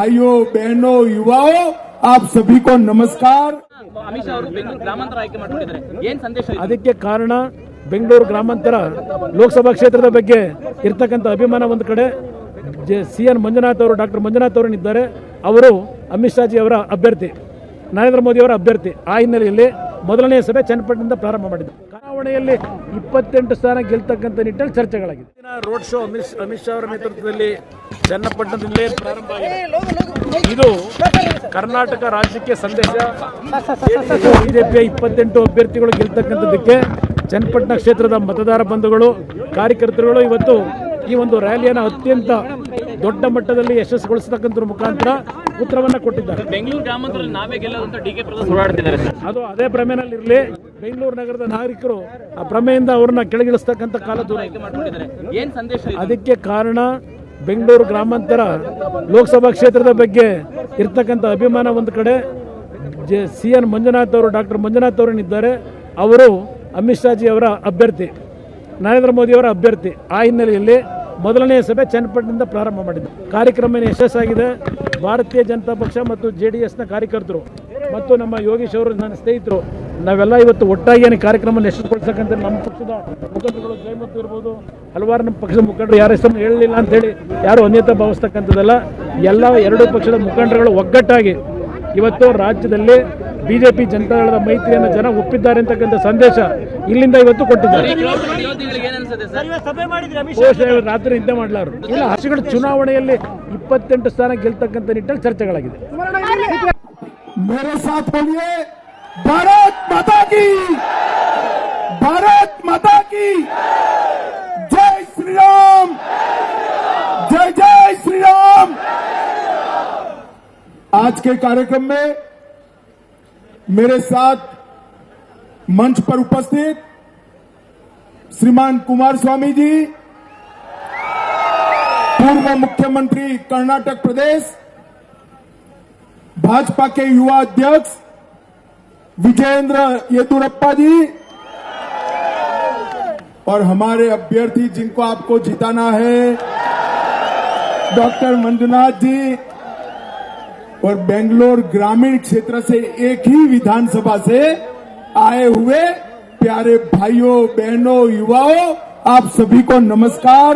भाइयों बहनों युवाओं आप सभी को नमस्कार। ಅಮಿತ್ ಶಾ ಅವರು ಬೆಂಗಳೂರು ಗ್ರಾಮಾಂತರ ಆಯ್ಕೆ ಮಾಡಿಕೊಂಡಿದ್ದಾರೆ. ಏನ್ ಸಂದೇಶ ಇದೆ? ಅದಕ್ಕೆ ಕಾರಣ ಬೆಂಗಳೂರು ಗ್ರಾಮಾಂತರ ಲೋಕಸಭಾ ಕ್ಷೇತ್ರದ ಬಗ್ಗೆ ಇರ್ತಕ್ಕಂಥ ಅಭಿಮಾನ ಒಂದು ಕಡೆ, CN ಮಂಜುನಾಥ್ ಅವರು ಡಾಕ್ಟರ್ ಮಂಜುನಾಥ್ ಅವರು ಇದ್ದಾರೆ. ಅವರು ಅಮಿತ್ ಶಾಜಿ ಅವರ ಅಭ್ಯರ್ಥಿ, ನರೇಂದ್ರ ಮೋದಿ ಅವರ ಅಭ್ಯರ್ಥಿ. ಆ ಹಿನ್ನೆಲೆಯಲ್ಲಿ ಮೊದಲನೆಯ ಸಭೆ ಚನ್ನಪಟ್ಟಣದಿಂದ ಪ್ರಾರಂಭ ಮಾಡಿದ್ದು. ಚುನಾವಣೆಯಲ್ಲಿ 28 ಸ್ಥಾನ ಗೆಲ್ತಕ್ಕಂಥ ನಿಟ್ಟಿನಲ್ಲಿ ಚರ್ಚೆಗಳಾಗಿದೆ. ರೋಡ್ ಶೋ ಅಮಿತ್ ಶಾ ಅವರ ನೇತೃತ್ವದಲ್ಲಿ ಚನ್ನಪಟ್ಟಣದಲ್ಲೇ ಪ್ರಾರಂಭ ಆಗಿದೆ. ಇದು ಕರ್ನಾಟಕ ರಾಜ್ಯಕ್ಕೆ ಸಂದೇಶ. ಬಿಜೆಪಿಯ 28 ಅಭ್ಯರ್ಥಿಗಳು ಗೆಲ್ತಕ್ಕಂಥದ್ದಕ್ಕೆ ಚನ್ನಪಟ್ಟಣ ಕ್ಷೇತ್ರದ ಮತದಾರ ಬಂಧುಗಳು, ಕಾರ್ಯಕರ್ತರುಗಳು ಇವತ್ತು ಈ ಒಂದು ರ್ಯಾಲಿಯನ್ನು ಅತ್ಯಂತ ದೊಡ್ಡ ಮಟ್ಟದಲ್ಲಿ ಯಶಸ್ಸುಗೊಳಿಸತಕ್ಕಂಥ ಮುಖಾಂತರ ಉತ್ತರವನ್ನು ಕೊಟ್ಟಿದ್ದಾರೆ. ಬೆಂಗಳೂರು ಗ್ರಾಮಾಂತರದಲ್ಲಿ ನಾವೇ ಗೆಲ್ಲೋದು ಅಂತ DK ಪ್ರಸಾದ್ ಓಡಾಡ್ತಿದ್ದಾರೆ. ಅದು ಅದೇ ಪ್ರಮೇಯದಲ್ಲಿ ಇರಲಿ. ಬೆಂಗಳೂರು ನಗರದ ನಾಗರಿಕರು ಆ ಪ್ರಮೇಯದಿಂದ ಅವರನ್ನ ಕೆಳಗಿಳಿಸ್ತಕ್ಕಂಥ ಕಾಲ ದೂರ ಮಾಡ್ಕೊಂಡಿದ್ದಾರೆ. ಏನ್ ಸಂದೇಶ ಇದೆ? ಅದಕ್ಕೆ ಕಾರಣ ಬೆಂಗಳೂರು ಗ್ರಾಮಾಂತರ ಲೋಕಸಭಾ ಕ್ಷೇತ್ರದ ಬಗ್ಗೆ ಇರ್ತಕ್ಕಂಥ ಅಭಿಮಾನ ಒಂದು ಕಡೆ, CN ಮಂಜುನಾಥ್ ಅವರು ಡಾಕ್ಟರ್ ಮಂಜುನಾಥ್ ಅವರು ಇದ್ದಾರೆ. ಅವರು ಅಮಿತ್ ಶಾಜಿ ಅವರ ಅಭ್ಯರ್ಥಿ, ನರೇಂದ್ರ ಮೋದಿ ಅವರ ಅಭ್ಯರ್ಥಿ. ಆ ಹಿನ್ನೆಲೆಯಲ್ಲಿ ಮೊದಲನೆಯ ಸಭೆ ಚನ್ನಪಟ್ಟಣದಿಂದ ಪ್ರಾರಂಭ ಮಾಡಿದ್ದು. ಕಾರ್ಯಕ್ರಮ ಯಶಸ್ಸಾಗಿದೆ. ಭಾರತೀಯ ಜನತಾ ಪಕ್ಷ ಮತ್ತು JDSನ ಕಾರ್ಯಕರ್ತರು ಮತ್ತು ನಮ್ಮ ಯೋಗೀಶ್ ಅವರು ನನ್ನ ಸ್ನೇಹಿತರು ನಾವೆಲ್ಲ ಇವತ್ತು ಒಟ್ಟಾಗಿ ಕಾರ್ಯಕ್ರಮ ಯಶಸ್ಸುಗೊಳಿಸಕ್ಕಂತ ನಮ್ಮ ಪಕ್ಷದ ಮುಖಂಡರುಗಳು ಜಯಮತ್ತು ಇರ್ಬೋದು, ಹಲವಾರು ನಮ್ಮ ಪಕ್ಷದ ಮುಖಂಡರು ಯಾರ ಹೆಸರನ್ನು ಹೇಳಲಿಲ್ಲ ಅಂತೇಳಿ ಯಾರು ಅನ್ಯತಾ ಭಾವಿಸ್ತಕ್ಕಂಥದ್ದಲ್ಲ. ಎಲ್ಲ ಎರಡೂ ಪಕ್ಷದ ಮುಖಂಡರುಗಳು ಒಗ್ಗಟ್ಟಾಗಿ ಇವತ್ತು ರಾಜ್ಯದಲ್ಲಿ ಬಿಜೆಪಿ ಜನತಾದಳದ ಮೈತ್ರಿಯನ್ನು ಜನ ಒಪ್ಪಿದ್ದಾರೆ ಅಂತಕ್ಕಂಥ ಸಂದೇಶ ಇಲ್ಲಿಂದ ಇವತ್ತು ಕೊಟ್ಟಿದ್ದಾರೆ. ರಾತ್ರಿ ನಿದ್ದೆ ಮಾಡಲಾರು ಇಲ್ಲ. ಹಸಿಗಳು ಚುನಾವಣೆಯಲ್ಲಿ 28 ಸ್ಥಾನ ಗೆಲ್ತಕ್ಕಂಥ ನಿಟ್ಟಿನಲ್ಲಿ ಚರ್ಚೆಗಳಾಗಿದೆ. मेरे साथ बोलिए भारत माता की, भारत माता की जय श्री राम, जय जय श्री राम। आज के कार्यक्रम में मेरे साथ मंच पर उपस्थित श्रीमान कुमार स्वामी जी, पूर्व मुख्यमंत्री कर्नाटक प्रदेश, भाजपा के युवा अध्यक्ष विजयेंद्र येदुरप्पा जी, और हमारे अभ्यर्थी जिनको आपको जिताना है डॉक्टर मंजुनाथ जी, और बेंगलोर ग्रामीण क्षेत्र से एक ही विधानसभा से आए हुए प्यारे भाइयों बहनों युवाओं आप सभी को नमस्कार।